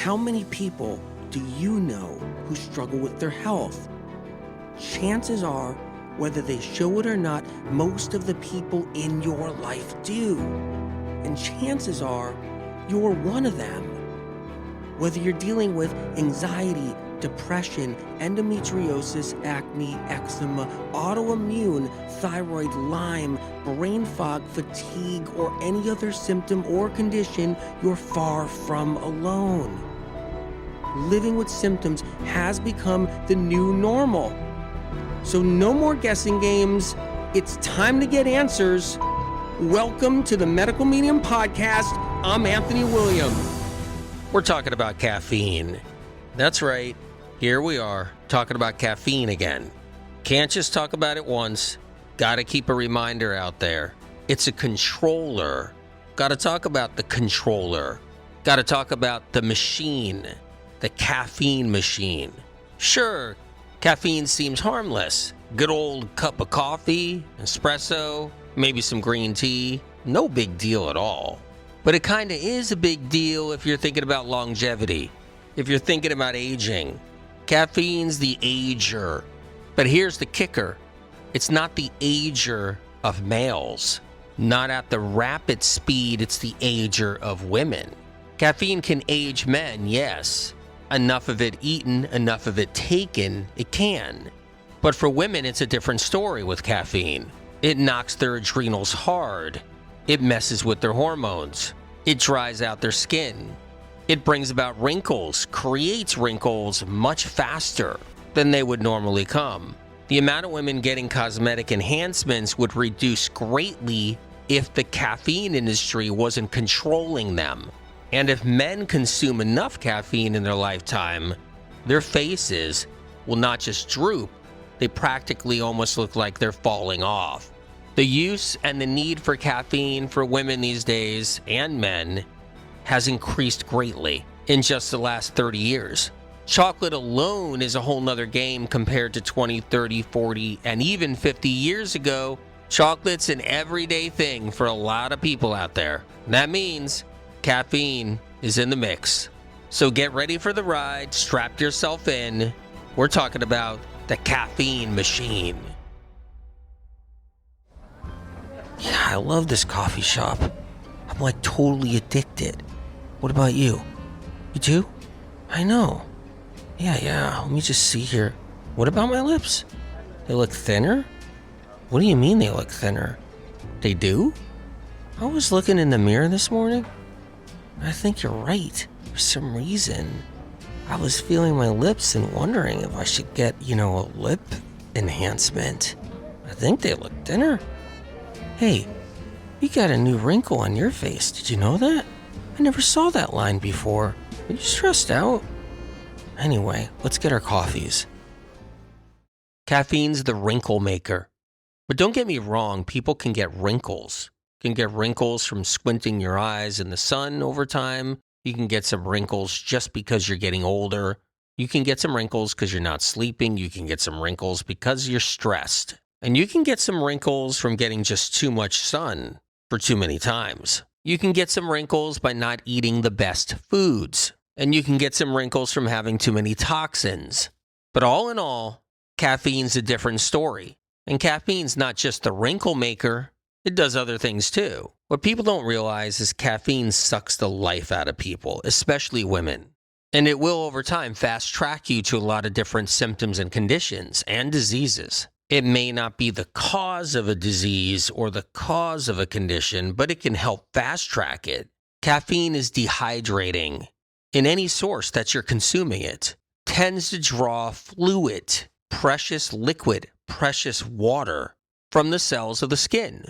How many people do you know who struggle with their health? Chances are, whether they show it or not, most of the people in your life do. And chances are, you're one of them. Whether you're dealing with anxiety, depression, endometriosis, acne, eczema, autoimmune, thyroid, Lyme, brain fog, fatigue, or any other symptom or condition, you're far from alone. Living with symptoms has become the new normal. So no more guessing games. It's time to get answers. Welcome to the Medical Medium Podcast. I'm Anthony William. We're talking about caffeine. That's right. Here we are, talking about caffeine again. Can't just talk about it once. Gotta keep a reminder out there. It's a controller. Gotta talk about the controller. Gotta talk about the machine. The caffeine machine. Sure, caffeine seems harmless. Good old cup of coffee, espresso, maybe some green tea. No big deal at all. But it kinda is a big deal if you're thinking about longevity. If you're thinking about aging. Caffeine's the ager. But here's the kicker. It's not the ager of males. Not at the rapid speed it's the ager of women. Caffeine can age men, yes. Enough of it eaten, enough of it taken, it can. But for women, it's a different story with caffeine. It knocks their adrenals hard. It messes with their hormones. It dries out their skin. It brings about wrinkles, creates wrinkles much faster than they would normally come. The amount of women getting cosmetic enhancements would reduce greatly if the caffeine industry wasn't controlling them. And if men consume enough caffeine in their lifetime, their faces will not just droop, they practically almost look like they're falling off. The use and the need for caffeine for women these days, and men, has increased greatly in just the last 30 years. Chocolate alone is a whole nother game compared to 20, 30, 40, and even 50 years ago. Chocolate's an everyday thing for a lot of people out there. That means caffeine is in the mix. So get ready for the ride, strap yourself in. We're talking about the caffeine machine. Yeah, I love this coffee shop. I'm like totally addicted. What about you? You too? I know. Yeah. Let me just see here. What about my lips? They look thinner? What do you mean they look thinner? They do? I was looking in the mirror this morning. I think you're right. For some reason, I was feeling my lips and wondering if I should get, a lip enhancement. I think they look thinner. Hey, you got a new wrinkle on your face. Did you know that? I never saw that line before. Are you stressed out? Anyway, let's get our coffees. Caffeine's the wrinkle maker. But don't get me wrong, people can get wrinkles. You can get wrinkles from squinting your eyes in the sun over time. You can get some wrinkles just because you're getting older. You can get some wrinkles because you're not sleeping. You can get some wrinkles because you're stressed. And you can get some wrinkles from getting just too much sun for too many times. You can get some wrinkles by not eating the best foods. And you can get some wrinkles from having too many toxins. But all in all, caffeine's a different story. And caffeine's not just the wrinkle maker, it does other things too. What people don't realize is caffeine sucks the life out of people, especially women. And it will over time fast track you to a lot of different symptoms and conditions and diseases. It may not be the cause of a disease or the cause of a condition, but it can help fast track it. Caffeine is dehydrating. In any source that you're consuming it, tends to draw fluid, precious liquid, precious water from the cells of the skin,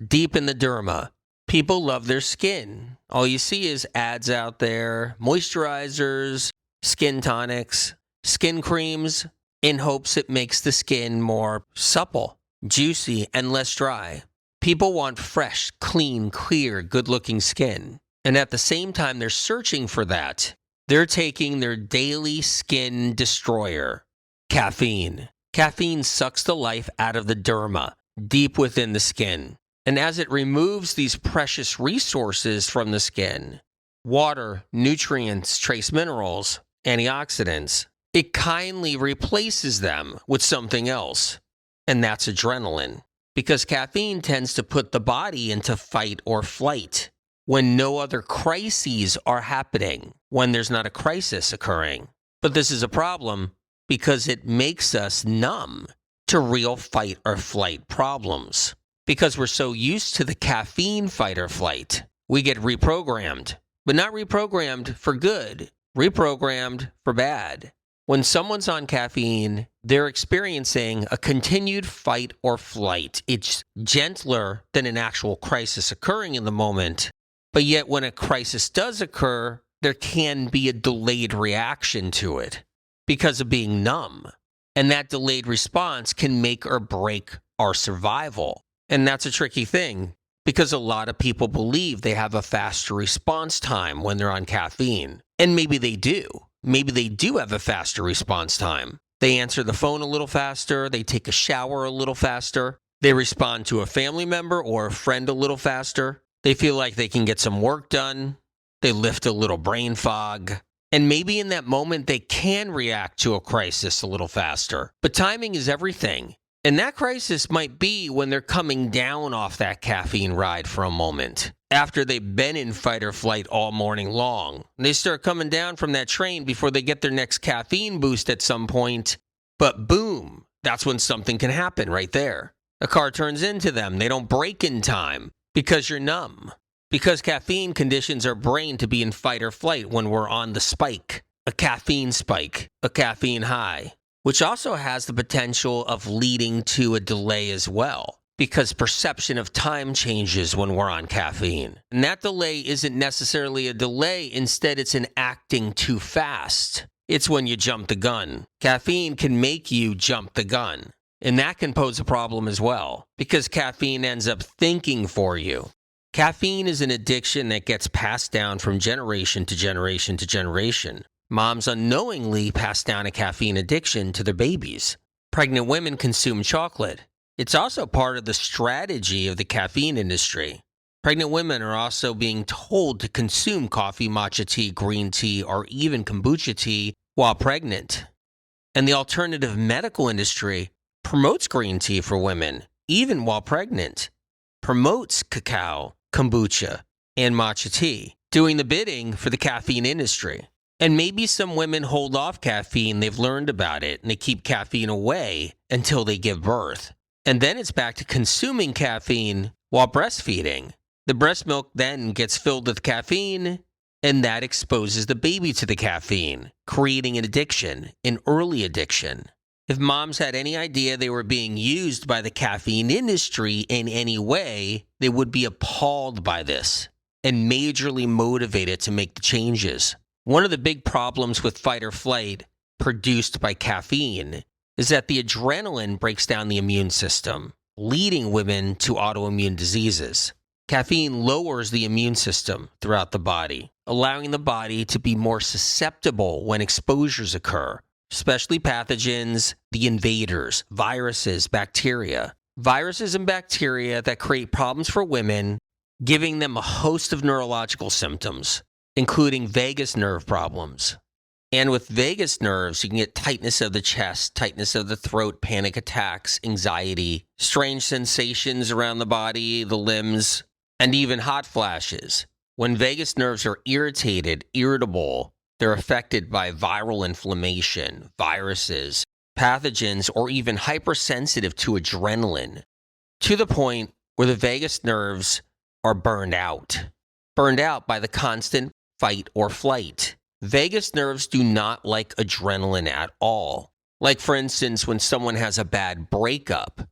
deep in the derma. People love their skin. All you see is ads out there, moisturizers, skin tonics, skin creams, in hopes it makes the skin more supple, juicy, and less dry. People want fresh, clean, clear, good-looking skin. And at the same time they're searching for that, they're taking their daily skin destroyer, caffeine. Caffeine sucks the life out of the derma, deep within the skin. And as it removes these precious resources from the skin, water, nutrients, trace minerals, antioxidants. It kindly replaces them with something else, and that's adrenaline. Because caffeine tends to put the body into fight or flight when no other crises are happening, when there's not a crisis occurring. But this is a problem because it makes us numb to real fight or flight problems. Because we're so used to the caffeine fight or flight, we get reprogrammed, but not reprogrammed for good, reprogrammed for bad. When someone's on caffeine, they're experiencing a continued fight or flight. It's gentler than an actual crisis occurring in the moment, but yet when a crisis does occur, there can be a delayed reaction to it because of being numb. And that delayed response can make or break our survival. And that's a tricky thing because a lot of people believe they have a faster response time when they're on caffeine. And maybe they do. Maybe they do have a faster response time. They answer the phone a little faster. They take a shower a little faster. They respond to a family member or a friend a little faster. They feel like they can get some work done. They lift a little brain fog. And maybe in that moment, they can react to a crisis a little faster. But timing is everything. And that crisis might be when they're coming down off that caffeine ride for a moment, after they've been in fight or flight all morning long. They start coming down from that train before they get their next caffeine boost at some point. But boom, that's when something can happen right there. A car turns into them. They don't brake in time because you're numb. Because caffeine conditions our brain to be in fight or flight when we're on the spike, a caffeine high, which also has the potential of leading to a delay as well, because perception of time changes when we're on caffeine. And that delay isn't necessarily a delay. Instead, it's an acting too fast. It's when you jump the gun. Caffeine can make you jump the gun. And that can pose a problem as well, because caffeine ends up thinking for you. Caffeine is an addiction that gets passed down from generation to generation to generation. Moms unknowingly pass down a caffeine addiction to their babies. Pregnant women consume chocolate. It's also part of the strategy of the caffeine industry. Pregnant women are also being told to consume coffee, matcha tea, green tea, or even kombucha tea while pregnant. And the alternative medical industry promotes green tea for women, even while pregnant. Promotes cacao, kombucha, and matcha tea, doing the bidding for the caffeine industry. And maybe some women hold off caffeine, they've learned about it, and they keep caffeine away until they give birth. And then it's back to consuming caffeine while breastfeeding. The breast milk then gets filled with caffeine, and that exposes the baby to the caffeine, creating an addiction, an early addiction. If moms had any idea they were being used by the caffeine industry in any way, they would be appalled by this and majorly motivated to make the changes. One of the big problems with fight or flight produced by caffeine is that the adrenaline breaks down the immune system, leading women to autoimmune diseases. Caffeine lowers the immune system throughout the body, allowing the body to be more susceptible when exposures occur, especially pathogens, the invaders, viruses, bacteria. Viruses and bacteria that create problems for women, giving them a host of neurological symptoms, including vagus nerve problems. And with vagus nerves, you can get tightness of the chest, tightness of the throat, panic attacks, anxiety, strange sensations around the body, the limbs, and even hot flashes. When vagus nerves are irritated, irritable, they're affected by viral inflammation, viruses, pathogens, or even hypersensitive to adrenaline, to the point where the vagus nerves are burned out by the constant fight or flight. Vagus nerves do not like adrenaline at all. Like, for instance, when someone has a bad breakup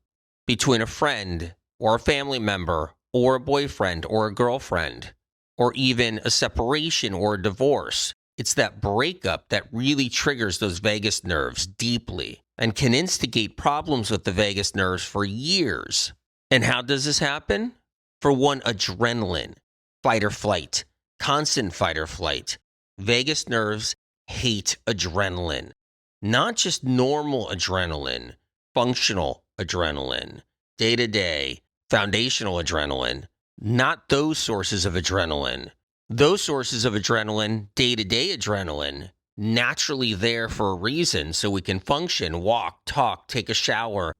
between a friend or a family member or a boyfriend or a girlfriend, or even a separation or a divorce. It's that breakup that really triggers those vagus nerves deeply and can instigate problems with the vagus nerves for years. And how does this happen? For one, adrenaline, fight or flight, constant fight or flight. Vagus nerves hate adrenaline, not just normal adrenaline, functional adrenaline, day-to-day, foundational adrenaline, not those sources of adrenaline, Those sources of adrenaline, day-to-day adrenaline, naturally there for a reason so we can function, walk, talk, take a shower,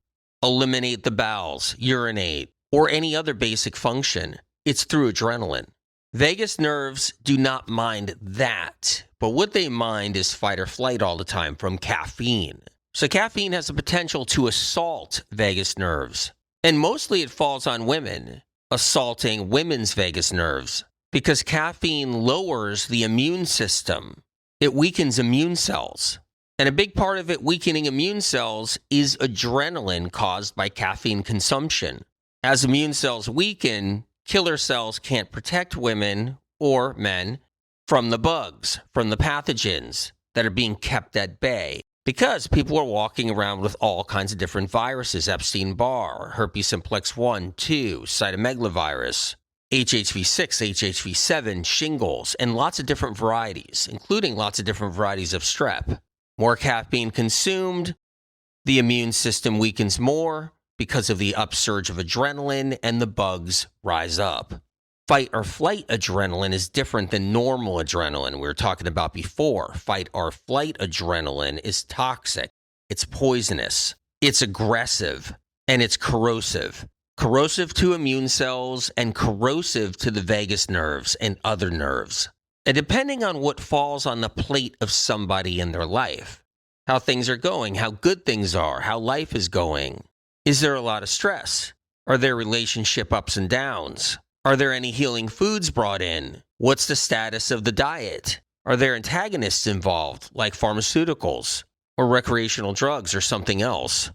eliminate the bowels, urinate, or any other basic function. It's through adrenaline. Vagus nerves do not mind that, but what they mind is fight or flight all the time from caffeine. So caffeine has the potential to assault vagus nerves, and mostly it falls on women, assaulting women's vagus nerves, because caffeine lowers the immune system. It weakens immune cells. And a big part of it weakening immune cells is adrenaline caused by caffeine consumption. As immune cells weaken, killer cells can't protect women or men from the bugs, from the pathogens that are being kept at bay. Because people are walking around with all kinds of different viruses, Epstein-Barr, herpes simplex 1, 2, cytomegalovirus, HHV6, HHV7, shingles, and lots of different varieties, including lots of different varieties of strep. More caffeine consumed, the immune system weakens more because of the upsurge of adrenaline, and the bugs rise up. Fight or flight adrenaline is different than normal adrenaline we were talking about before. Fight or flight adrenaline is toxic, it's poisonous, it's aggressive, and it's corrosive. Corrosive to immune cells and corrosive to the vagus nerves and other nerves. And depending on what falls on the plate of somebody in their life, how things are going, how good things are, how life is going. Is there a lot of stress? Are there relationship ups and downs? Are there any healing foods brought in? What's the status of the diet? Are there antagonists involved, like pharmaceuticals or recreational drugs or something else?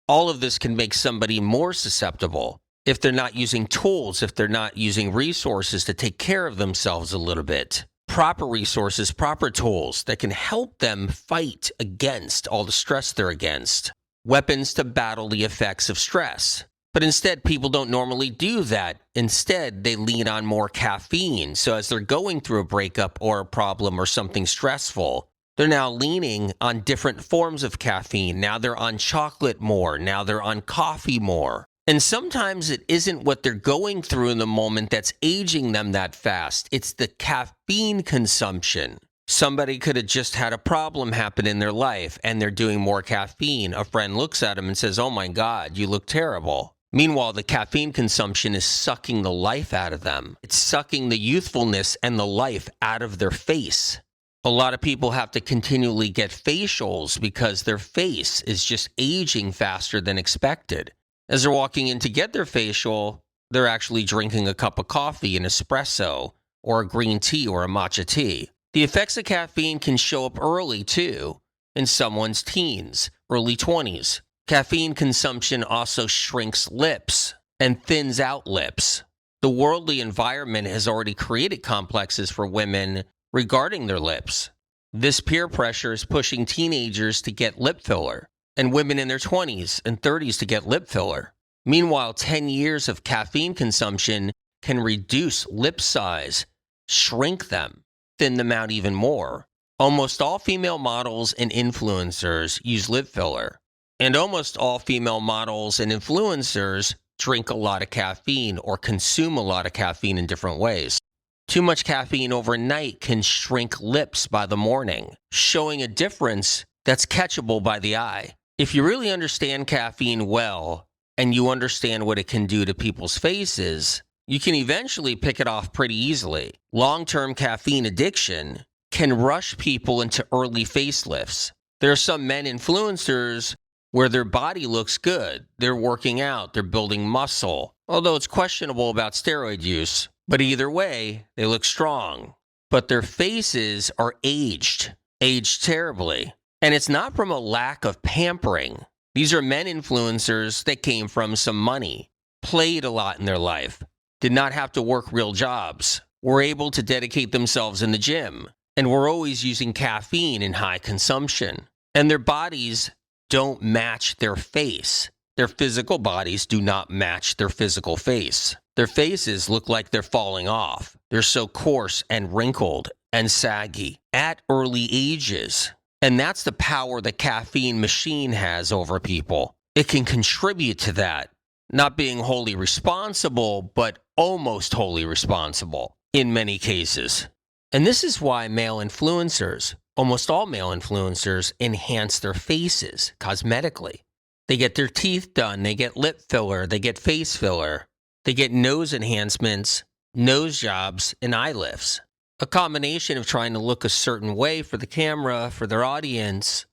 All of this can make somebody more susceptible if they're not using tools, if they're not using resources to take care of themselves a little bit. Proper resources, proper tools that can help them fight against all the stress they're against. Weapons to battle the effects of stress. But instead, people don't normally do that. Instead, they lean on more caffeine. So as they're going through a breakup or a problem or something stressful, they're now leaning on different forms of caffeine. Now they're on chocolate more. Now they're on coffee more. And sometimes it isn't what they're going through in the moment that's aging them that fast. It's the caffeine consumption. Somebody could have just had a problem happen in their life and they're doing more caffeine. A friend looks at them and says, "Oh my God, you look terrible." Meanwhile, the caffeine consumption is sucking the life out of them. It's sucking the youthfulness and the life out of their face. A lot of people have to continually get facials because their face is just aging faster than expected. As they're walking in to get their facial, they're actually drinking a cup of coffee, an espresso, or a green tea or a matcha tea. The effects of caffeine can show up early, too, in someone's teens, early 20s. Caffeine consumption also shrinks lips and thins out lips. The worldly environment has already created complexes for women regarding their lips. This peer pressure is pushing teenagers to get lip filler, and women in their 20s and 30s to get lip filler. Meanwhile, 10 years of caffeine consumption can reduce lip size, shrink them, thin them out even more. Almost all female models and influencers use lip filler. And almost all female models and influencers drink a lot of caffeine or consume a lot of caffeine in different ways. Too much caffeine overnight can shrink lips by the morning, showing a difference that's catchable by the eye. If you really understand caffeine well, and you understand what it can do to people's faces, you can eventually pick it off pretty easily. Long-term caffeine addiction can rush people into early facelifts. There are some men influencers where their body looks good. They're working out, they're building muscle, although it's questionable about steroid use. But either way, they look strong. But their faces are aged terribly. And it's not from a lack of pampering. These are men influencers that came from some money, played a lot in their life, did not have to work real jobs, were able to dedicate themselves in the gym, and were always using caffeine in high consumption. And their bodies don't match their face. Their physical bodies do not match their physical face. Their faces look like they're falling off. They're so coarse and wrinkled and saggy at early ages. And that's the power the caffeine machine has over people. It can contribute to that, not being wholly responsible, but almost wholly responsible. in many cases. And this is why male influencers, almost all male influencers, enhance their faces cosmetically. They get their teeth done, they get lip filler, they get face filler, they get nose enhancements, nose jobs, and eye lifts. A combination of trying to look a certain way for the camera, for their audience,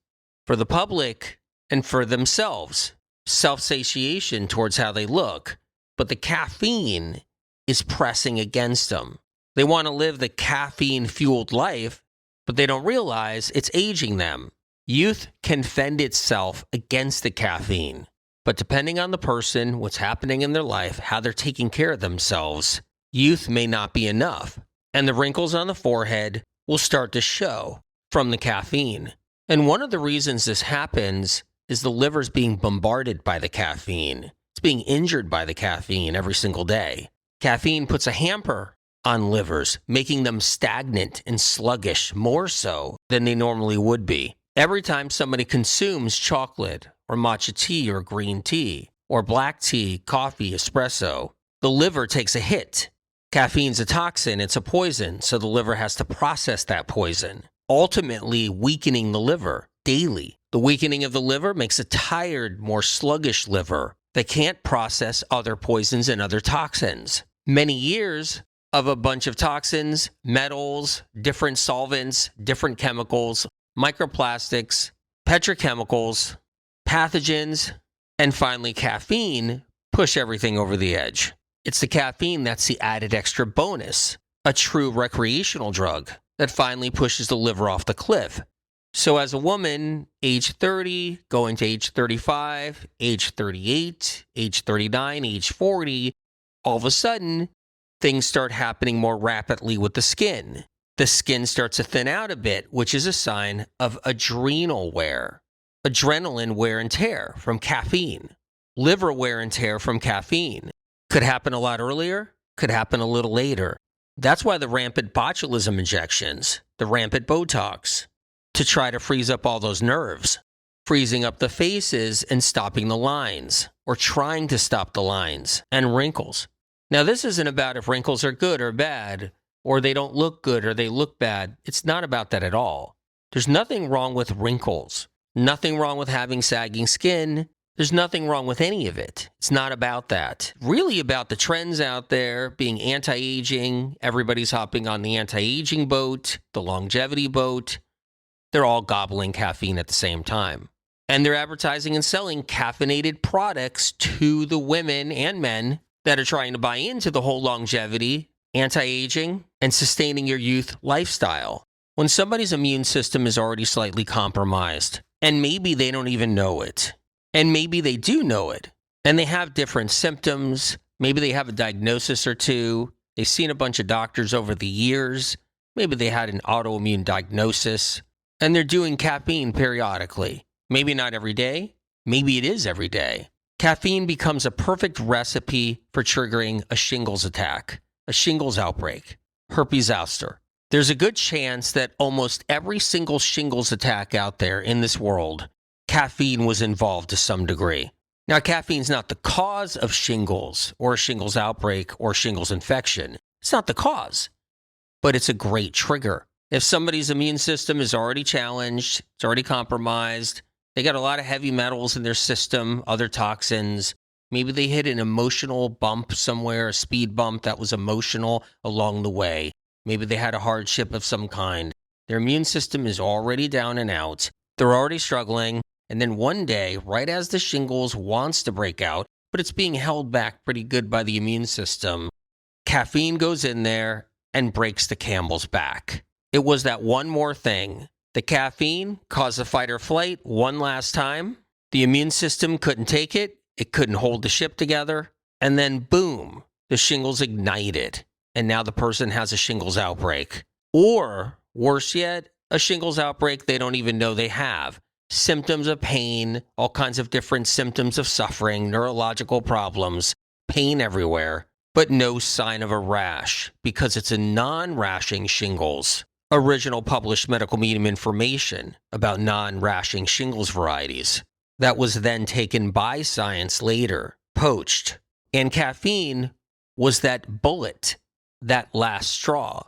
for the public, and for themselves. Self-satiation towards how they look. But the caffeine is pressing against them. They want to live the caffeine-fueled life, but they don't realize it's aging them. Youth can fend itself against the caffeine. But depending on the person, what's happening in their life, how they're taking care of themselves, youth may not be enough. And the wrinkles on the forehead will start to show from the caffeine. And one of the reasons this happens is the liver's being bombarded by the caffeine. It's being injured by the caffeine every single day. Caffeine puts a hamper on livers, making them stagnant and sluggish more so than they normally would be. Every time somebody consumes chocolate or matcha tea or green tea or black tea, coffee, espresso, the liver takes a hit. Caffeine's a toxin, it's a poison, so the liver has to process that poison, ultimately weakening the liver daily. The weakening of the liver makes a tired, more sluggish liver that can't process other poisons and other toxins. Many years of a bunch of toxins, metals, different solvents, different chemicals, microplastics, petrochemicals, pathogens, and finally caffeine push everything over the edge. It's the caffeine that's the added extra bonus, a true recreational drug that finally pushes the liver off the cliff. So as a woman, age 30, going to age 35, age 38, age 39, age 40, all of a sudden, things start happening more rapidly with the skin. The skin starts to thin out a bit, which is a sign of adrenal wear. Adrenaline wear and tear from caffeine. Liver wear and tear from caffeine. Could happen a lot earlier, could happen a little later. That's why the rampant botulism injections, the rampant Botox, to try to freeze up all those nerves, freezing up the faces and stopping the lines, or trying to stop the lines, and wrinkles. Now, this isn't about if wrinkles are good or bad, or they don't look good or they look bad. It's not about that at all. There's nothing wrong with wrinkles, nothing wrong with having sagging skin. There's nothing wrong with any of it. It's not about that. Really about the trends out there being anti-aging. Everybody's hopping on the anti-aging boat, the longevity boat. They're all gobbling caffeine at the same time. And they're advertising and selling caffeinated products to the women and men that are trying to buy into the whole longevity, anti-aging, and sustaining your youth lifestyle. When somebody's immune system is already slightly compromised, and maybe they don't even know it, and maybe they do know it, and they have different symptoms. Maybe they have a diagnosis or two. They've seen a bunch of doctors over the years. Maybe they had an autoimmune diagnosis, and they're doing caffeine periodically. Maybe not every day. Maybe it is every day. Caffeine becomes a perfect recipe for triggering a shingles attack, a shingles outbreak, herpes zoster. There's a good chance that almost every single shingles attack out there in this world, caffeine was involved to some degree. Now, caffeine's not the cause of shingles or a shingles outbreak or shingles infection. It's not the cause, but it's a great trigger. If somebody's immune system is already challenged, it's already compromised, they got a lot of heavy metals in their system, other toxins, maybe they hit an emotional bump somewhere, a speed bump that was emotional along the way. Maybe they had a hardship of some kind. Their immune system is already down and out. They're already struggling. And then one day, right as the shingles wants to break out, but it's being held back pretty good by the immune system, caffeine goes in there and breaks the camel's back. It was that one more thing. The caffeine caused the fight or flight one last time. The immune system couldn't take it. It couldn't hold the ship together. And then boom, the shingles ignited. And now the person has a shingles outbreak. Or worse yet, a shingles outbreak they don't even know they have. Symptoms of pain, all kinds of different symptoms of suffering, neurological problems, pain everywhere, but no sign of a rash because it's a non-rashing shingles. Original published medical medium information about non-rashing shingles varieties that was then taken by science later, poached. And caffeine was that bullet that last straw,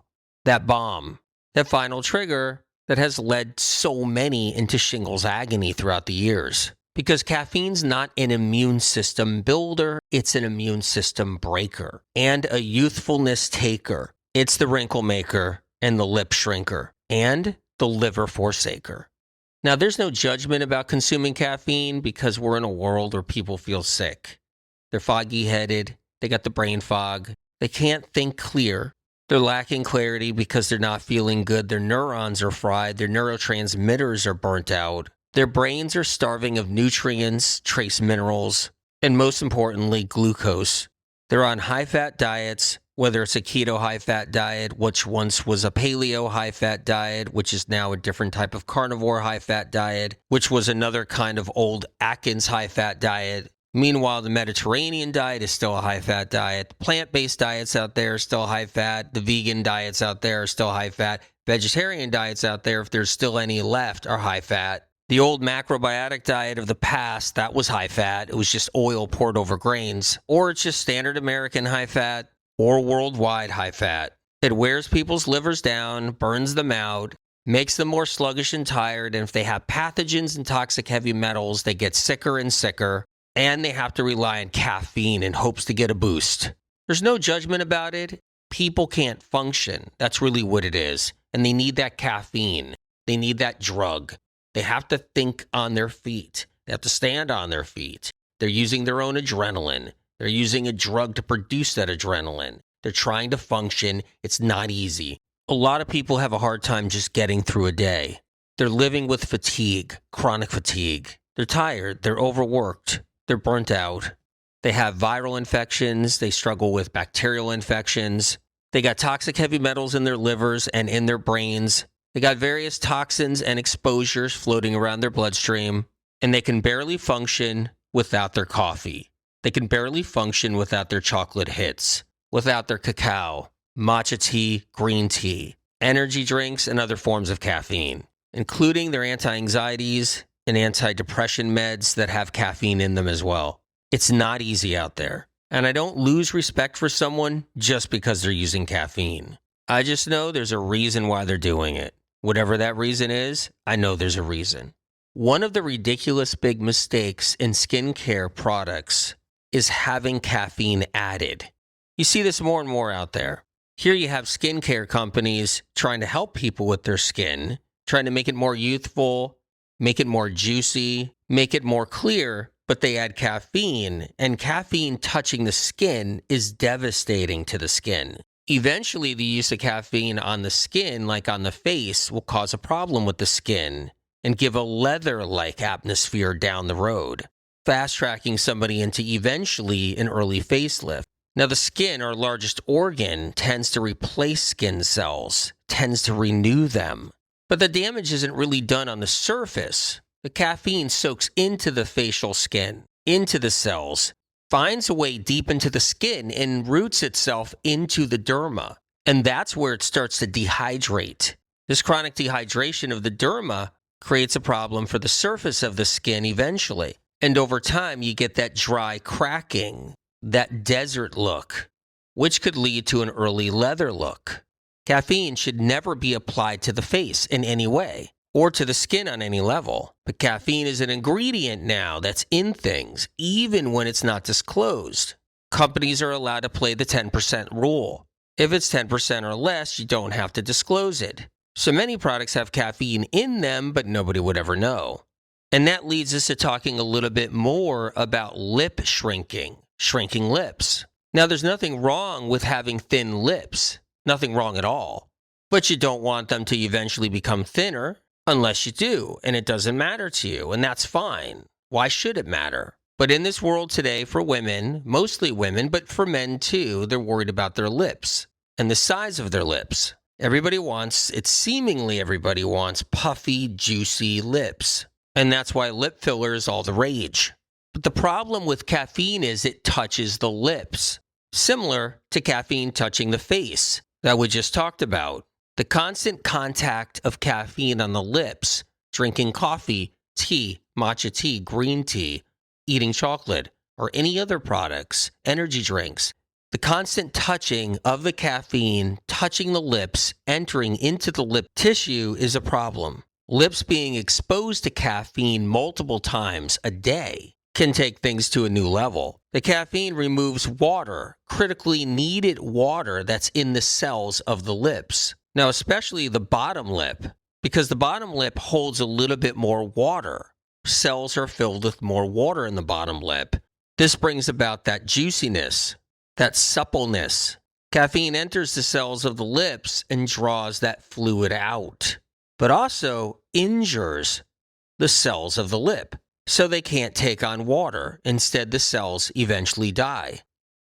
that bomb, that final trigger that has led so many into shingles agony throughout the years. Because caffeine's not an immune system builder, it's an immune system breaker and a youthfulness taker. It's the wrinkle maker and the lip shrinker and the liver forsaker. Now, there's no judgment about consuming caffeine because we're in a world where people feel sick. They're foggy-headed, they got the brain fog, they can't think clear, they're lacking clarity because they're not feeling good, their neurons are fried, their neurotransmitters are burnt out, their brains are starving of nutrients, trace minerals, and most importantly, glucose. They're on high-fat diets, whether it's a keto high-fat diet, which once was a paleo high-fat diet, which is now a different type of carnivore high-fat diet, which was another kind of old Atkins high-fat diet. Meanwhile, the Mediterranean diet is still a high-fat diet. The plant-based diets out there are still high-fat. The vegan diets out there are still high-fat. Vegetarian diets out there, if there's still any left, are high-fat. The old macrobiotic diet of the past, that was high-fat. It was just oil poured over grains. Or it's just standard American high-fat or worldwide high-fat. It wears people's livers down, burns them out, makes them more sluggish and tired, and if they have pathogens and toxic heavy metals, they get sicker and sicker, and they have to rely on caffeine in hopes to get a boost. There's no judgment about it. People can't function. That's really what it is. And they need that caffeine. They need that drug. They have to think on their feet. They have to stand on their feet. They're using their own adrenaline. They're using a drug to produce that adrenaline. They're trying to function. It's not easy. A lot of people have a hard time just getting through a day. They're living with fatigue, chronic fatigue. They're tired. They're overworked. They're burnt out. They have viral infections. They struggle with bacterial infections. They got toxic heavy metals in their livers and in their brains. They got various toxins and exposures floating around their bloodstream. And they can barely function without their coffee. They can barely function without their chocolate hits, without their cacao, matcha tea, green tea, energy drinks, and other forms of caffeine, including their anti-anxieties and anti-depression meds that have caffeine in them as well. It's not easy out there. And I don't lose respect for someone just because they're using caffeine. I just know there's a reason why they're doing it. Whatever that reason is, I know there's a reason. One of the ridiculous big mistakes in skincare products is having caffeine added. You see this more and more out there. Here you have skincare companies trying to help people with their skin, trying to make it more youthful, make it more juicy, make it more clear, but they add caffeine, and caffeine touching the skin is devastating to the skin. Eventually, the use of caffeine on the skin, like on the face, will cause a problem with the skin and give a leather-like atmosphere down the road, fast-tracking somebody into eventually an early facelift. Now, the skin, our largest organ, tends to replace skin cells, tends to renew them. But the damage isn't really done on the surface. The caffeine soaks into the facial skin, into the cells, finds a way deep into the skin and roots itself into the derma. And that's where it starts to dehydrate. This chronic dehydration of the derma creates a problem for the surface of the skin eventually. And over time, you get that dry cracking, that desert look, which could lead to an early leather look. Caffeine should never be applied to the face in any way, or to the skin on any level. But caffeine is an ingredient now that's in things, even when it's not disclosed. Companies are allowed to play the 10% rule. If it's 10% or less, you don't have to disclose it. So many products have caffeine in them, but nobody would ever know. And that leads us to talking a little bit more about lip shrinking, shrinking lips. Now, there's nothing wrong with having thin lips, nothing wrong at all. But you don't want them to eventually become thinner unless you do, and it doesn't matter to you, and that's fine. Why should it matter? But in this world today, for women, mostly women, but for men too, they're worried about their lips and the size of their lips. Seemingly everybody wants puffy, juicy lips. And that's why lip filler is all the rage. But the problem with caffeine is it touches the lips, similar to caffeine touching the face that we just talked about. The constant contact of caffeine on the lips, drinking coffee, tea, matcha tea, green tea, eating chocolate, or any other products, energy drinks, The constant touching of the caffeine, touching the lips, entering into the lip tissue is a problem. Lips being exposed to caffeine multiple times a day can take things to a new level. The caffeine removes water, critically needed water that's in the cells of the lips. Now, especially the bottom lip, because the bottom lip holds a little bit more water. Cells are filled with more water in the bottom lip. This brings about that juiciness, that suppleness. Caffeine enters the cells of the lips and draws that fluid out, but also injures the cells of the lip, so they can't take on water. Instead, the cells eventually die.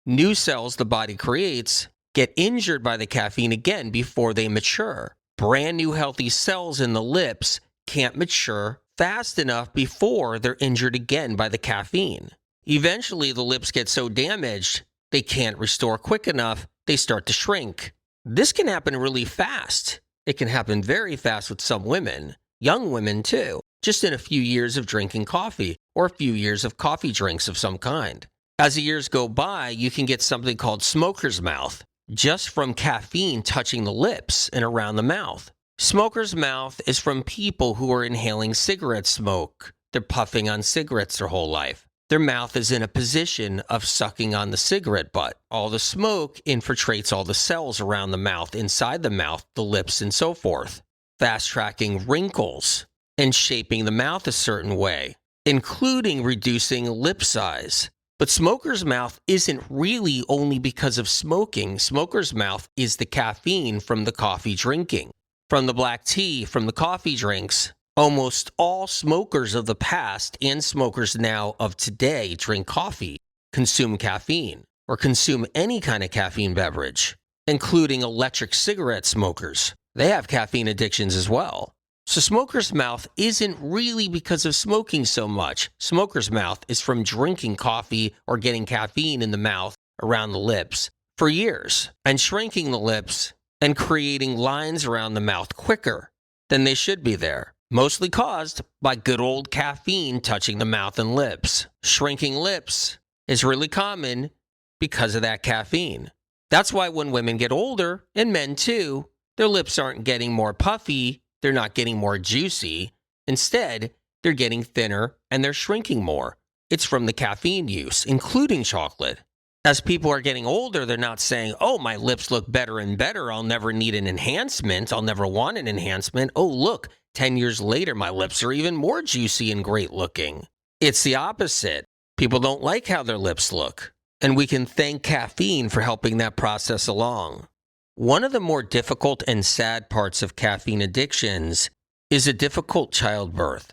New cells the body creates get injured by the caffeine again before they mature. Brand new healthy cells in the lips can't mature fast enough before they're injured again by the caffeine. Eventually, the lips get so damaged, they can't restore quick enough, they start to shrink. This can happen really fast. It can happen very fast with some women, young women too, just in a few years of drinking coffee or a few years of coffee drinks of some kind. As the years go by, you can get something called smoker's mouth, just from caffeine touching the lips and around the mouth. Smoker's mouth is from people who are inhaling cigarette smoke. They're puffing on cigarettes their whole life. Their mouth is in a position of sucking on the cigarette butt. All the smoke infiltrates all the cells around the mouth, inside the mouth, the lips, and so forth, fast-tracking wrinkles and shaping the mouth a certain way, including reducing lip size. But smoker's mouth isn't really only because of smoking. Smoker's mouth is the caffeine from the coffee drinking, from the black tea, from the coffee drinks. Almost all smokers of the past and smokers now of today drink coffee, consume caffeine, or consume any kind of caffeine beverage, including electric cigarette smokers. They have caffeine addictions as well. So smoker's mouth isn't really because of smoking so much. Smoker's mouth is from drinking coffee or getting caffeine in the mouth around the lips for years and shrinking the lips and creating lines around the mouth quicker than they should be there, mostly caused by good old caffeine touching the mouth and lips. Shrinking lips is really common because of that caffeine. That's why when women get older, and men too, their lips aren't getting more puffy. They're not getting more juicy. Instead, they're getting thinner and they're shrinking more. It's from the caffeine use, including chocolate. As people are getting older, they're not saying, oh, my lips look better and better. I'll never need an enhancement. I'll never want an enhancement. Oh, look, 10 years later, my lips are even more juicy and great looking. It's the opposite. People don't like how their lips look. And we can thank caffeine for helping that process along. One of the more difficult and sad parts of caffeine addictions is a difficult childbirth.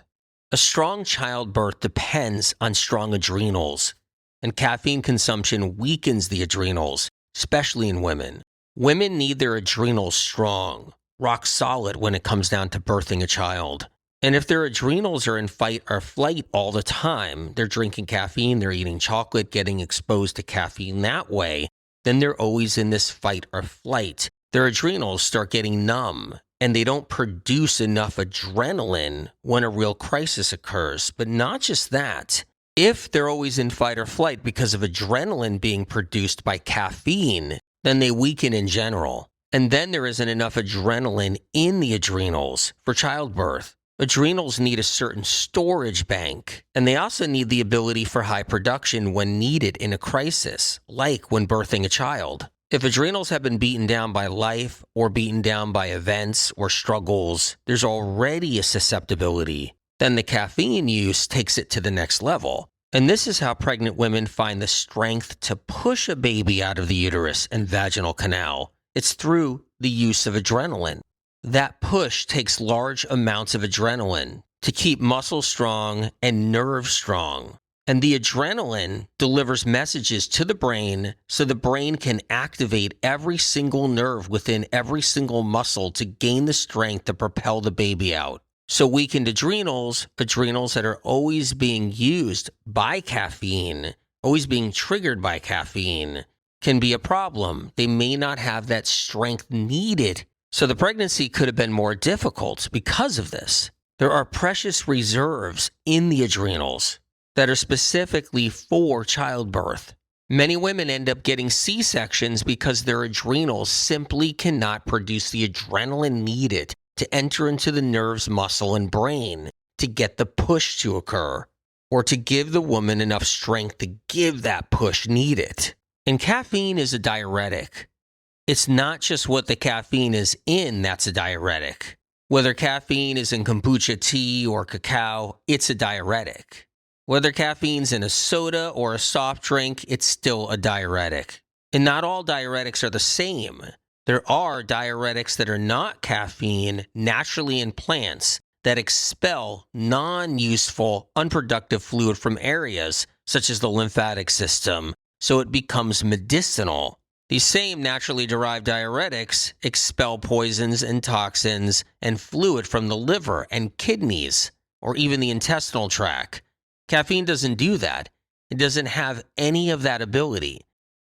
A strong childbirth depends on strong adrenals, and caffeine consumption weakens the adrenals, especially in women. Women need their adrenals strong, rock solid when it comes down to birthing a child. And if their adrenals are in fight or flight all the time, they're drinking caffeine, they're eating chocolate, getting exposed to caffeine that way, then they're always in this fight or flight. Their adrenals start getting numb, and they don't produce enough adrenaline when a real crisis occurs. But not just that. If they're always in fight or flight because of adrenaline being produced by caffeine, then they weaken in general. And then there isn't enough adrenaline in the adrenals for childbirth. Adrenals need a certain storage bank, and they also need the ability for high production when needed in a crisis, like when birthing a child. If adrenals have been beaten down by life or beaten down by events or struggles, there's already a susceptibility. Then the caffeine use takes it to the next level. And this is how pregnant women find the strength to push a baby out of the uterus and vaginal canal. It's through the use of adrenaline. That push takes large amounts of adrenaline to keep muscle strong and nerve strong. And the adrenaline delivers messages to the brain so the brain can activate every single nerve within every single muscle to gain the strength to propel the baby out. So weakened adrenals that are always being used by caffeine, always being triggered by caffeine, can be a problem. They may not have that strength needed. So the pregnancy could have been more difficult because of this. There are precious reserves in the adrenals that are specifically for childbirth. Many women end up getting C-sections because their adrenals simply cannot produce the adrenaline needed to enter into the nerves, muscle, and brain to get the push to occur, or to give the woman enough strength to give that push needed. And caffeine is a diuretic. It's not just what the caffeine is in that's a diuretic. Whether caffeine is in kombucha tea or cacao, it's a diuretic. Whether caffeine's in a soda or a soft drink, it's still a diuretic. And not all diuretics are the same. There are diuretics that are not caffeine naturally in plants that expel non-useful, unproductive fluid from areas such as the lymphatic system, so it becomes medicinal. These same naturally derived diuretics expel poisons and toxins and fluid from the liver and kidneys, or even the intestinal tract. Caffeine doesn't do that. It doesn't have any of that ability.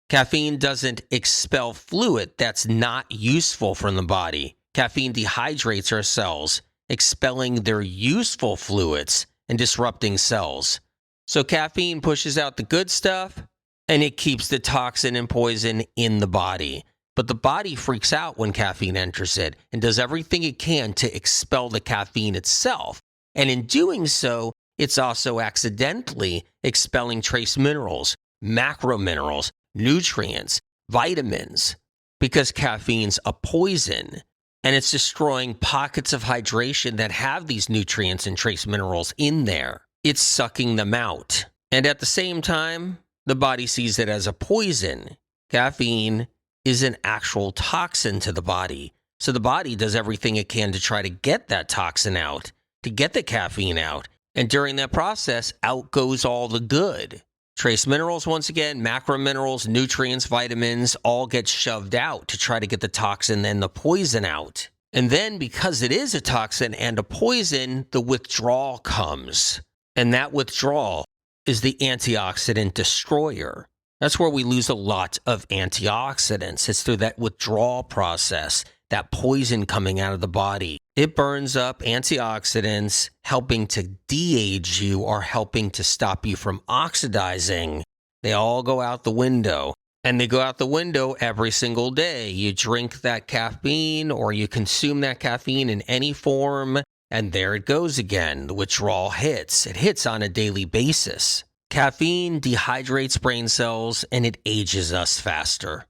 Caffeine doesn't expel fluid that's not useful from the body. Caffeine dehydrates our cells, expelling their useful fluids and disrupting cells. So caffeine pushes out the good stuff, and it keeps the toxin and poison in the body. But the body freaks out when caffeine enters it and does everything it can to expel the caffeine itself. And in doing so, it's also accidentally expelling trace minerals, macrominerals, nutrients, vitamins, because caffeine's a poison. And it's destroying pockets of hydration that have these nutrients and trace minerals in there. It's sucking them out. And at the same time, the body sees it as a poison. Caffeine is an actual toxin to the body. So the body does everything it can to try to get that toxin out, to get the caffeine out. And during that process, out goes all the good. Trace minerals, once again, macrominerals, nutrients, vitamins, all get shoved out to try to get the toxin and the poison out. And then because it is a toxin and a poison, the withdrawal comes. And that withdrawal is the antioxidant destroyer. That's where we lose a lot of antioxidants. It's through that withdrawal process, that poison coming out of the body. It burns up antioxidants, helping to de-age you or helping to stop you from oxidizing. They all go out the window. And they go out the window every single day. You drink that caffeine or you consume that caffeine in any form, and there it goes again. The withdrawal hits. It hits on a daily basis. Caffeine dehydrates brain cells and it ages us faster.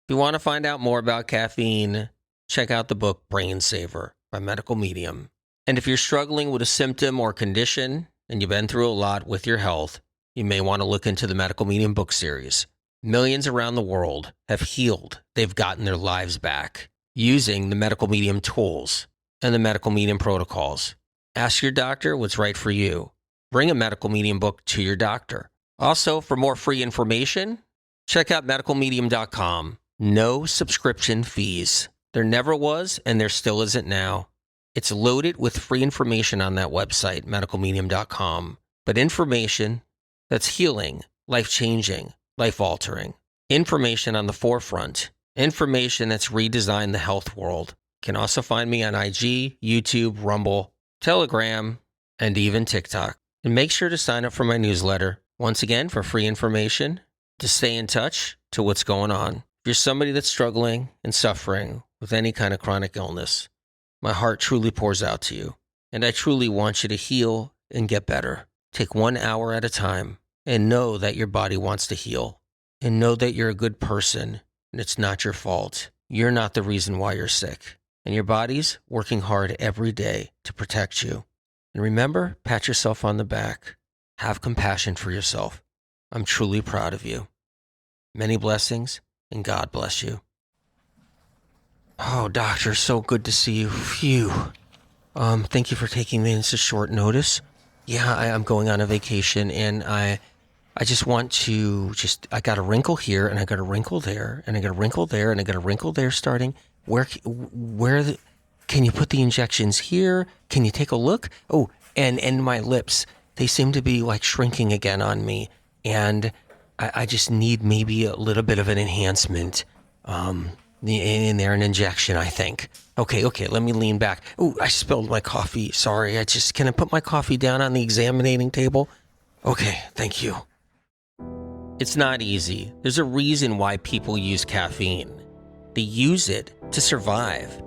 If you want to find out more about caffeine, check out the book Brain Saver by Medical Medium. And if you're struggling with a symptom or condition and you've been through a lot with your health, you may want to look into the Medical Medium book series. Millions around the world have healed. They've gotten their lives back using the Medical Medium tools and the Medical Medium protocols. Ask your doctor what's right for you. Bring a Medical Medium book to your doctor. Also, for more free information, check out medicalmedium.com. No subscription fees. There never was, and there still isn't now. It's loaded with free information on that website, medicalmedium.com. But information that's healing, life-changing, life-altering. Information on the forefront. Information that's redesigned the health world. You can also find me on IG, YouTube, Rumble, Telegram, and even TikTok. And make sure to sign up for my newsletter. Once again, for free information, to stay in touch to what's going on. If you're somebody that's struggling and suffering with any kind of chronic illness, my heart truly pours out to you. And I truly want you to heal and get better. Take 1 hour at a time and know that your body wants to heal. And know that you're a good person and it's not your fault. You're not the reason why you're sick. And your body's working hard every day to protect you. And remember, pat yourself on the back. Have compassion for yourself. I'm truly proud of you. Many blessings, and God bless you. Oh, doctor, so good to see you. Phew. Thank you for taking me in such short notice. Yeah, I'm going on a vacation, and I just want to I got a wrinkle here, and I got a wrinkle there, and I got a wrinkle there, and I got a wrinkle there starting. Can you put the injections here? Can you take a look? Oh, and my lips, they seem to be like shrinking again on me. And I just need maybe a little bit of an enhancement in there, an injection, I think. Okay, let me lean back. Oh, I spilled my coffee. Sorry, can I put my coffee down on the examining table? Okay, thank you. It's not easy. There's a reason why people use caffeine. They use it to survive.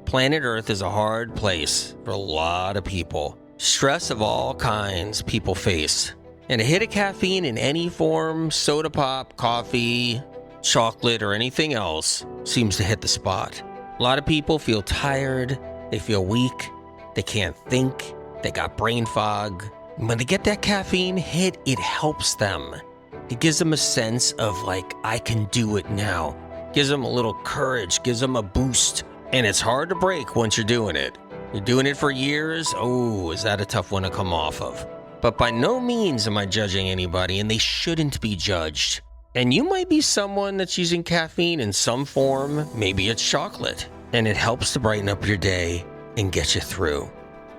Planet Earth is a hard place for a lot of people. Stress of all kinds people face. And a hit of caffeine in any form, soda pop, coffee, chocolate, or anything else, seems to hit the spot. A lot of people feel tired, they feel weak, they can't think, they got brain fog. And when they get that caffeine hit, it helps them. It gives them a sense of like, I can do it now. Gives them a little courage, gives them a boost. And it's hard to break once you're doing it. You're doing it for years, oh, is that a tough one to come off of? But by no means am I judging anybody, and they shouldn't be judged. And you might be someone that's using caffeine in some form, maybe it's chocolate, and it helps to brighten up your day and get you through.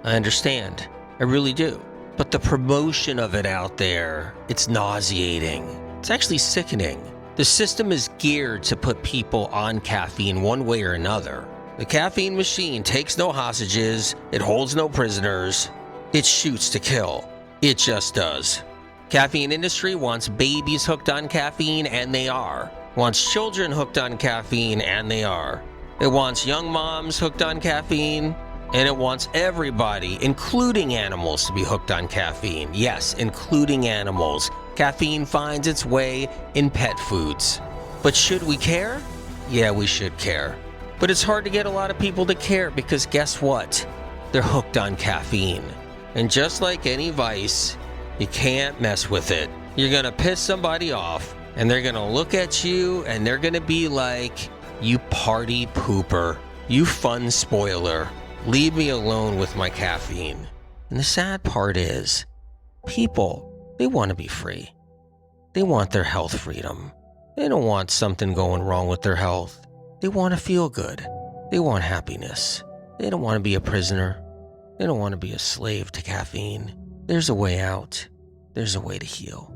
I understand, I really do. But the promotion of it out there, it's nauseating. It's actually sickening. The system is geared to put people on caffeine one way or another. The caffeine machine takes no hostages, it holds no prisoners, it shoots to kill. It just does. Caffeine industry wants babies hooked on caffeine, and they are. Wants children hooked on caffeine, and they are. It wants young moms hooked on caffeine, and it wants everybody, including animals, to be hooked on caffeine. Yes, including animals. Caffeine finds its way in pet foods. But should we care? Yeah, we should care. But it's hard to get a lot of people to care because guess what? They're hooked on caffeine. And just like any vice, you can't mess with it. You're gonna piss somebody off, and they're gonna look at you, and they're gonna be like, you party pooper, you fun spoiler, leave me alone with my caffeine. And the sad part is, people, they want to be free. They want their health freedom. They don't want something going wrong with their health. They want to feel good. They want happiness. They don't want to be a prisoner. They don't want to be a slave to caffeine. There's a way out. There's a way to heal.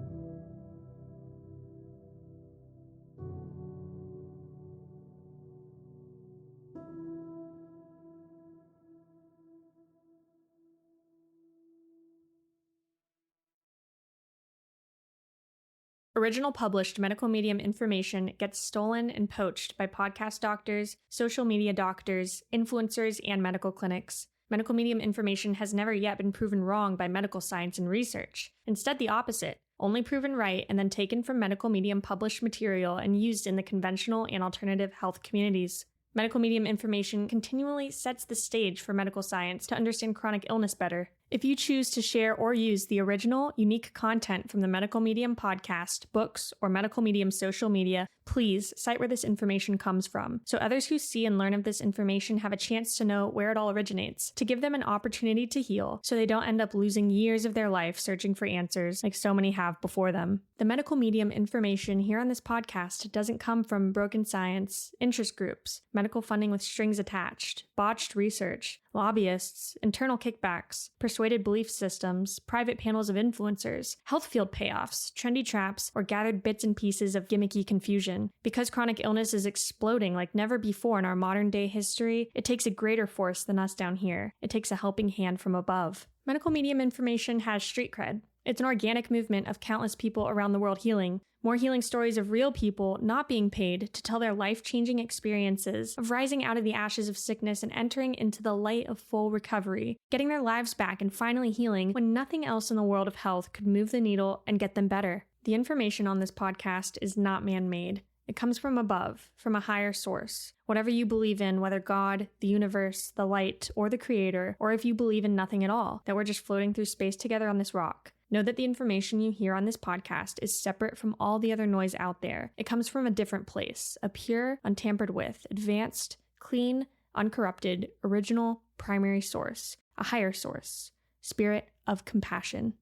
Original published medical medium information gets stolen and poached by podcast doctors, social media doctors, influencers, and medical clinics. Medical medium information has never yet been proven wrong by medical science and research. Instead, the opposite, only proven right and then taken from medical medium published material and used in the conventional and alternative health communities. Medical medium information continually sets the stage for medical science to understand chronic illness better. If you choose to share or use the original, unique content from the Medical Medium podcast, books, or Medical Medium social media, please cite where this information comes from, so others who see and learn of this information have a chance to know where it all originates, to give them an opportunity to heal, so they don't end up losing years of their life searching for answers like so many have before them. The Medical Medium information here on this podcast doesn't come from broken science, interest groups, medical funding with strings attached, botched research, lobbyists, internal kickbacks, persuaded belief systems, private panels of influencers, health field payoffs, trendy traps, or gathered bits and pieces of gimmicky confusion. Because chronic illness is exploding like never before in our modern day history, it takes a greater force than us down here. It takes a helping hand from above. Medical medium information has street cred. It's an organic movement of countless people around the world healing. More healing stories of real people not being paid to tell their life-changing experiences of rising out of the ashes of sickness and entering into the light of full recovery, getting their lives back and finally healing when nothing else in the world of health could move the needle and get them better. The information on this podcast is not man-made. It comes from above, from a higher source. Whatever you believe in, whether God, the universe, the light, or the creator, or if you believe in nothing at all, that we're just floating through space together on this rock. Know that the information you hear on this podcast is separate from all the other noise out there. It comes from a different place, a pure, untampered with, advanced, clean, uncorrupted, original, primary source, a higher source, spirit of compassion.